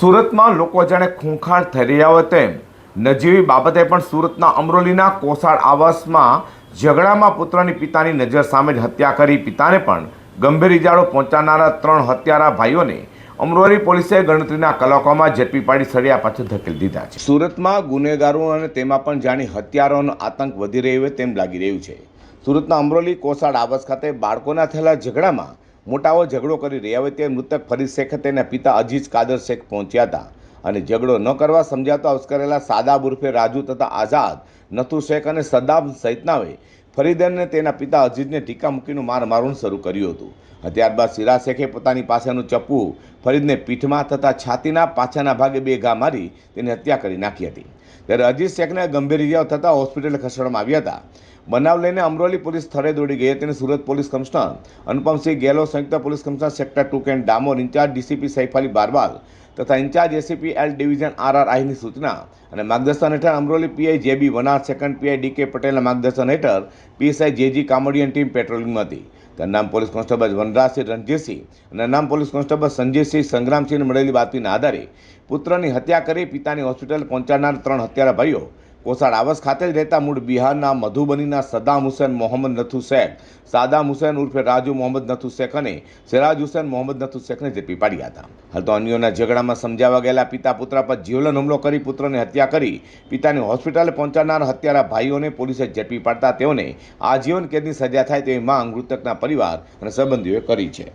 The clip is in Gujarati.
સુરતમાં લોકો જાણે ખૂંખાર થઈ રહ્યા હોય તેમ નજીવી બાબતે પણ સુરતના અમરોલીના કોસાડ આવાસમાં ઝઘડામાં પુત્રની પિતાની નજર સામે જ હત્યા કરી પિતાને પણ ગંભીર ઇજાઓ પહોંચાડનારા 3 હત્યારા ભાઈઓને અમરોલી પોલીસે ગણતરીના કલાકોમાં ઝડપી પાડી સળિયા પાછળ ધકેલી દીધા છે। સુરતમાં ગુનેગારો અને તેમાં પણ જાણી હત્યારાઓનો આતંક વધી રહ્યો હોય તેમ લાગી રહ્યું છે। સુરતના અમરોલી કોસાડ આવાસ ખાતે બાળકોના થયેલા ઝઘડામાં મોટાઓ ઝઘડો કરી રહ્યા હોય તે મૃતક ફરીદ શેખ તેના પિતા અજીઝ કાદર શેખ પહોંચ્યા હતા અને ઝઘડો ન કરવા સમજાતો અવસ્કરેલા સાદાબ ઉર્ફે રાજુ તથા આઝાદ નથુ શેખ અને સદાબ સહિતનાઓએ ફરીદ અને તેના પિતા અજીઝને ટીકા મૂકીને માર મારવાનું શરૂ કર્યું હતું। ત્યારબાદ સિરાજ શેખે પોતાની પાસેનું ચપ્પુ ફરીદને પીઠમાં તથા છાતીના પાછળના ભાગે 2 ઘા મારી તેની હત્યા કરી નાખી હતી। ત્યારે અજીઝ શેખને ગંભીર ઇજાઓ થતાં હોસ્પિટલે ખસેડવામાં આવ્યા હતા। બનાવ લઈને અમરોલી પોલીસ સ્થળે દોડી ગઈ હતી અને સુરત પોલીસ કમિશનર અનુપમસિંહ ગેહલોત, સંયુક્ત police commissioner sector 2 Kent Damor, in-charge DCP Saif Ali Barwal તથા ઇન્ચાર્જ એસીપી એલ ડિવિઝન RRIની સૂચના અને માર્ગદર્શન હેઠળ Amroli PI J B Vanar, second PI D K પટેલના માર્ગદર્શન હેઠળ પીએસઆઈ જેજી કામડિયાની ટીમ પેટ્રોલિંગમાં હતી। નામ પોલીસ કોન્સ્ટેબલ વનરાજસિંહ રણજીતસિંહ અને નામ પોલીસ કોન્સ્ટેબલ સંજયસિંહ સંગ્રામસિંહને મળેલી બાતમીના આધારે પુત્રની હત્યા કરી પિતાની હોસ્પિટલ પહોંચાડનાર 3 હત્યારા ભાઈઓ કોસાડ આવાસ ખાતે જ રહેતા મૂળ બિહારના મધુબનીના સદામ હુસૈન મોહમ્મદ નથુ શેખ, સાદામ હુસૈન ઉર્ફે રાજુ મોહમ્મદ નથુ શેખ અને સિરાજ હુસૈન મોહમ્મદ નથુ શેખને ઝડપી પાડ્યા હતા। હાલ તો અન્યોના ઝઘડામાં સમજાવવા ગયેલા પિતા પુત્ર પર જીવલેણ હુમલો કરી પુત્રની હત્યા કરી પિતાની હોસ્પિટલે પહોંચાડનાર હત્યારા ભાઈઓને પોલીસે ઝડપી પાડતા તેઓને આજીવન કેદની સજા થાય તેવી માંગ મૃતકના પરિવાર અને સંબંધીઓએ કરી છે।